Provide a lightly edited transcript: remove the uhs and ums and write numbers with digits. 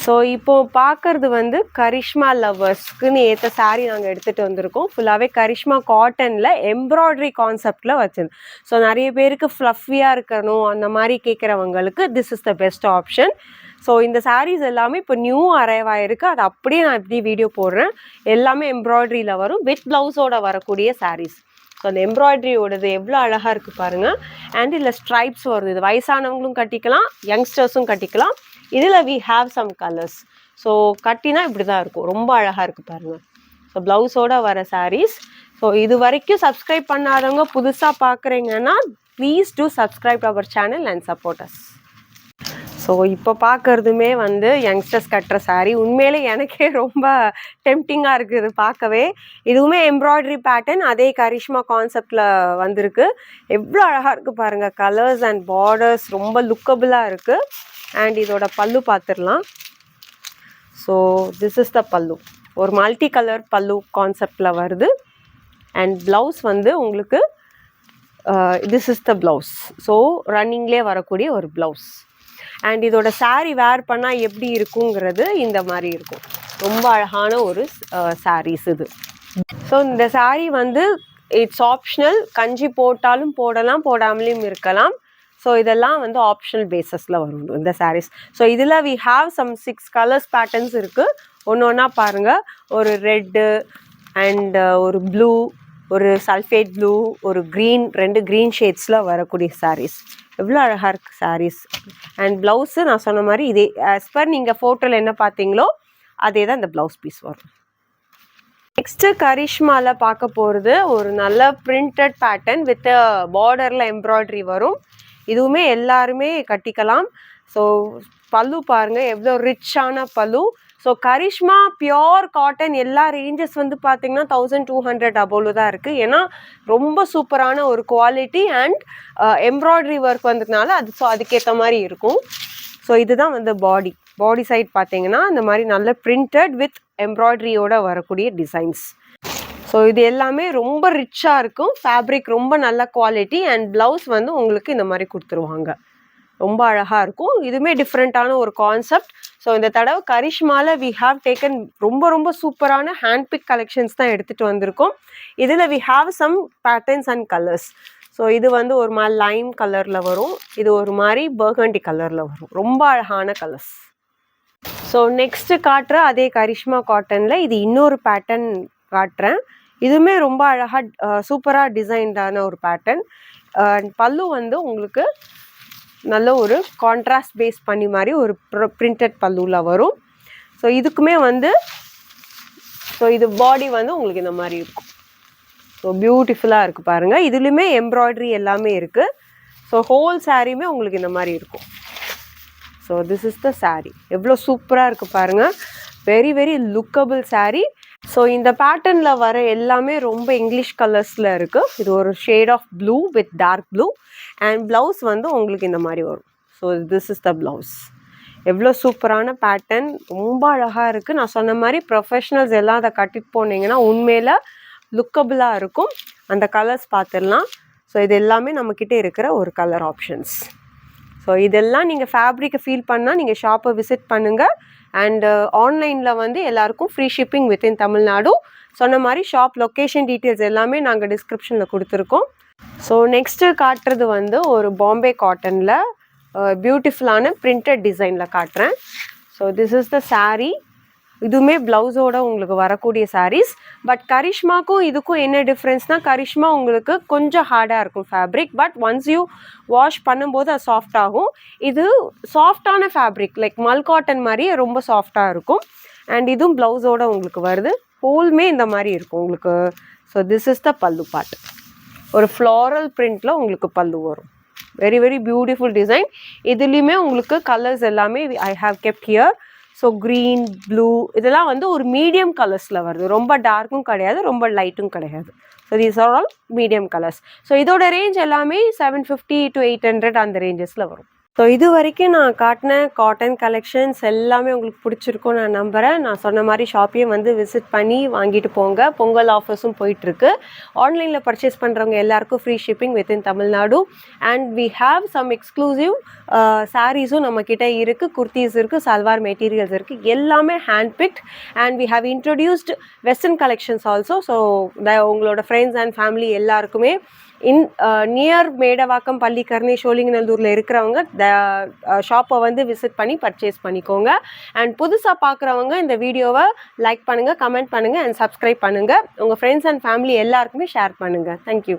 So இப்போது பார்க்குறது வந்து கரிஷ்மா லவ்வர்ஸ்க்குன்னு ஏற்ற சாரீ நாங்கள் எடுத்துகிட்டு வந்திருக்கோம். ஃபுல்லாகவே கரிஷ்மா காட்டனில் எம்ப்ராய்டரி கான்செப்டில் வச்சுருந்தோம். ஸோ நிறைய பேருக்கு ஃப்ளஃபியாக இருக்கணும் அந்த மாதிரி கேட்குறவங்களுக்கு this is the best option. So இந்த சாரீஸ் எல்லாமே இப்போ நியூ அரைவ் ஆகிருக்கு. அது அப்படியே நான் எப்படி வீடியோ போடுறேன். எல்லாமே எம்ப்ராய்டரியில் வரும், வித் ப்ளவுஸோடு வரக்கூடிய சாரீஸ். ஸோ அந்த எம்ப்ராய்டரியோடது எவ்வளோ அழகாக இருக்குது பாருங்கள். அண்ட் இதில் ஸ்ட்ரைப்ஸ் வருது. இது வயசானவங்களும் கட்டிக்கலாம், யங்ஸ்டர்ஸும் கட்டிக்கலாம். இதில் we have some colours. So கட்டினா இப்படி தான் இருக்கும். ரொம்ப அழகாக இருக்குது பாருங்கள். ஸோ ப்ளவுஸோடு வர சாரீஸ். ஸோ இது வரைக்கும் சப்ஸ்கிரைப் பண்ணாதவங்க புதுசாக பார்க்குறீங்கன்னா please do subscribe our channel and support us. So இப்போ பார்க்குறதுமே வந்து யங்ஸ்டர்ஸ் கட்டுற சாரீ. உண்மையிலே எனக்கே ரொம்ப டெம்டிங்காக இருக்குது பார்க்கவே. இதுவுமே எம்ப்ராய்டரி பேட்டர்ன், அதே கரிஷ்மா கான்செப்டில் வந்திருக்கு. எவ்வளோ அழகாக இருக்குது பாருங்கள். கலர்ஸ் அண்ட் பார்டர்ஸ் ரொம்ப லுக்கபுளாக இருக்குது. அண்ட் இதோட பல்லு பார்த்துடலாம். ஸோ திஸ் இஸ் த பல்லு. ஒரு மல்டி கலர் பல்லு கான்செப்டில் வருது. அண்ட் ப்ளவுஸ் வந்து உங்களுக்கு this is the blouse. So ரன்னிங்லேயே வரக்கூடிய ஒரு ப்ளவுஸ். அண்ட் இதோட சாரீ வேர் பண்ணால் எப்படி இருக்குங்கிறது இந்த மாதிரி இருக்கும். ரொம்ப அழகான ஒரு சாரீஸ் இது. ஸோ இந்த சாரீ வந்து இட்ஸ் ஆப்ஷனல். கஞ்சி போட்டாலும் போடலாம், போடாமலையும் இருக்கலாம். ஸோ இதெல்லாம் வந்து ஆப்ஷனல் பேஸஸில் வரும் இந்த சாரீஸ். ஸோ இதில் we have some 6 colours patterns இருக்குது. ஒன்று ஒன்றா பாருங்கள். ஒரு ரெட்டு அண்ட் ஒரு ப்ளூ, ஒரு சல்ஃபேட் ப்ளூ, ஒரு க்ரீன், 2 க்ரீன் ஷேட்ஸில் வரக்கூடிய சாரீஸ். எவ்வளோ அழகாக இருக்குது சாரீஸ். அண்ட் ப்ளவுஸு நான் சொன்ன மாதிரி இதே ஆஸ் பர் நீங்கள் ஃபோட்டோவில் என்ன பார்த்தீங்களோ அதே தான் இந்த ப்ளவுஸ் பீஸ் வரும். நெக்ஸ்ட்டு கரிஷ்மாவில் பார்க்க போகிறது ஒரு நல்ல பிரிண்டட் பேட்டர்ன் வித் பார்டரில் எம்ப்ராய்டரி வரும். இதுவுமே எல்லாருமே கட்டிக்கலாம். ஸோ பல்லு பாருங்கள் எவ்வளோ ரிச்சான பல்லு. ஸோ கரிஷ்மா பியோர் காட்டன் எல்லா ரேஞ்சஸ் வந்து பார்த்திங்கன்னா 1200 அபோவில் தான் இருக்குது. ஏன்னா ரொம்ப சூப்பரான ஒரு குவாலிட்டி அண்ட் எம்ப்ராய்டரி ஒர்க் வந்ததுனால அது ஸோ அதுக்கேற்ற மாதிரி இருக்கும். ஸோ இதுதான் வந்து பாடி சைட் பார்த்திங்கன்னா இந்த மாதிரி நல்ல பிரிண்டட் வித் எம்ப்ராய்டரியோடு வரக்கூடிய டிசைன்ஸ். ஸோ இது எல்லாமே ரொம்ப ரிச்சாக இருக்கும். ஃபேப்ரிக் ரொம்ப நல்ல குவாலிட்டி அண்ட் ப்ளவுஸ் வந்து உங்களுக்கு இந்த மாதிரி கொடுத்துருவாங்க. ரொம்ப அழகாக இருக்கும். இதுவுமே டிஃப்ரெண்ட்டான ஒரு கான்செப்ட். ஸோ இந்த தடவை கரிஷ்மாவில் வி ஹாவ் டேக்கன் ரொம்ப சூப்பரான ஹேண்ட் பிக் கலெக்ஷன்ஸ் தான் எடுத்துகிட்டு வந்திருக்கோம். இதில் we have some patterns and colours. So இது வந்து ஒரு மாதிரி லைம் கலரில் வரும், இது ஒரு மாதிரி பர்கண்டி கலரில் வரும். ரொம்ப அழகான கலர்ஸ். ஸோ நெக்ஸ்ட்டு காட்டுற அதே கரிஷ்மா காட்டனில் இது இன்னொரு பேட்டர்ன் காட்டுறேன். இதுவுமே ரொம்ப அழகாக சூப்பராக டிசைன்டான ஒரு பேட்டர்ன். பல்லு வந்து உங்களுக்கு நல்ல ஒரு கான்ட்ராஸ்ட் பேஸ் பண்ணி மாதிரி ஒரு பிரிண்டட் பல்லுவில் வரும். ஸோ இதுக்குமே வந்து ஸோ இது பாடி வந்து உங்களுக்கு இந்த மாதிரி இருக்கும். ஸோ பியூட்டிஃபுல்லாக இருக்குது பாருங்கள். இதுலேயுமே எம்ப்ராய்டரி எல்லாமே இருக்குது. ஸோ ஹோல் சாரியுமே உங்களுக்கு இந்த மாதிரி இருக்கும். ஸோ திஸ் இஸ் த சாரீ. எவ்வளோ சூப்பராக இருக்குது பாருங்கள். வெரி லுக்கபிள் சாரீ. ஸோ இந்த பேட்டர்னில் வர எல்லாமே ரொம்ப இங்கிலீஷ் கலர்ஸில் இருக்குது. இது ஒரு shade of blue with dark blue and blouse வந்து உங்களுக்கு இந்த மாதிரி வரும். So this is the blouse. எவ்வளோ சூப்பரான பேட்டர்ன், ரொம்ப அழகாக இருக்குது. நான் சொன்ன மாதிரி ப்ரொஃபஷ்னல்ஸ் எல்லாம் அதை கட்டிட்டு போனீங்கன்னா உண்மையில் லுக்கபிளாக இருக்கும். அந்த கலர்ஸ் பார்த்துடலாம். ஸோ இது எல்லாமே நம்மக்கிட்ட இருக்கிற ஒரு கலர் ஆப்ஷன்ஸ். ஸோ இதெல்லாம் நீங்கள் ஃபேப்ரிக்கை ஃபீல் பண்ணால் நீங்கள் ஷாப்பை விசிட் பண்ணுங்கள். அண்டு ஆன்லைனில் வந்து எல்லாருக்கும் ஃப்ரீ ஷிப்பிங் வித்தின் தமிழ்நாடு. சொன்ன மாதிரி ஷாப் லொக்கேஷன் டீட்டெயில்ஸ் எல்லாமே நாங்கள் டிஸ்கிரிப்ஷனில் கொடுத்துருக்கோம். ஸோ நெக்ஸ்ட்டு காட்டுறது வந்து ஒரு பாம்பே காட்டனில் பியூட்டிஃபுல்லான பிரிண்டட் டிசைனில் காட்டுறேன். ஸோ திஸ் இஸ் த சாரீ. இதுவுமே ப்ளவுஸோடு உங்களுக்கு வரக்கூடிய சாரீஸ். பட் கரிஷ்மாக்கும் இதுக்கும் என்ன டிஃப்ரென்ஸ்னால் கரிஷ்மா உங்களுக்கு கொஞ்சம் ஹார்டாக இருக்கும் fabric. But once you wash பண்ணும்போது அது சாஃப்ட் ஆகும். இது சாஃப்டான ஃபேப்ரிக் லைக் மல் காட்டன் மாதிரியே ரொம்ப சாஃப்டாக இருக்கும். அண்ட் இதுவும் ப்ளவுஸோடு உங்களுக்கு வருது. ஹோல்மே இந்த மாதிரி இருக்கும் உங்களுக்கு. ஸோ திஸ் இஸ் த பல்லு பார்ட். ஒரு ஃப்ளாரல் பிரிண்டில் உங்களுக்கு பல்லு வரும். Very beautiful design. இதுலேயுமே உங்களுக்கு கலர்ஸ் எல்லாமே I have kept here. So green, blue இதெல்லாம் வந்து ஒரு மீடியம் கலர்ஸில் வருது. ரொம்ப டார்க்கும் கிடையாது, ரொம்ப லைட்டும் கிடையாது. So these are all medium colours. So இதோட ரேஞ்ச் எல்லாமே 750 to 800 அந்த ரேஞ்சஸில் வரும். ஸோ இது வரைக்கும் நான் காட்டின காட்டன் கலெக்ஷன்ஸ் எல்லாமே உங்களுக்கு பிடிச்சிருக்கும்னு நான் நம்புகிறேன். நான் சொன்ன மாதிரி ஷாப்பையும் வந்து விசிட் பண்ணி வாங்கிட்டு போங்க. பொங்கல் ஆஃபர்ஸும் போயிட்டுருக்கு. ஆன்லைனில் பர்ச்சேஸ் பண்ணுறவங்க எல்லாருக்கும் free shipping within Tamil Nadu. And we have some exclusive சாரீஸும் நம்மக்கிட்ட இருக்குது, குர்த்திஸ் இருக்குது, சல்வார் மெட்டீரியல்ஸ் இருக்குது. எல்லாமே hand picked. And we have introduced western collections also. So உங்களோட ஃப்ரெண்ட்ஸ் அண்ட் ஃபேமிலி எல்லாருக்குமே நியர் மேடவாக்கம், பள்ளிக்கரணை, சோழிங்கநல்லூரில் இருக்கிறவங்க ஷாப்பை வந்து விசிட் பண்ணி பர்ச்சேஸ் பண்ணிக்கோங்க. அண்ட் புதுசாக பார்க்குறவங்க இந்த வீடியோவை லைக் பண்ணுங்கள், கமெண்ட் பண்ணுங்கள் அண்ட் சப்ஸ்கிரைப் பண்ணுங்கள். உங்கள் ஃப்ரெண்ட்ஸ் அண்ட் ஃபேமிலி எல்லாருக்குமே ஷேர் பண்ணுங்கள். தேங்க்யூ.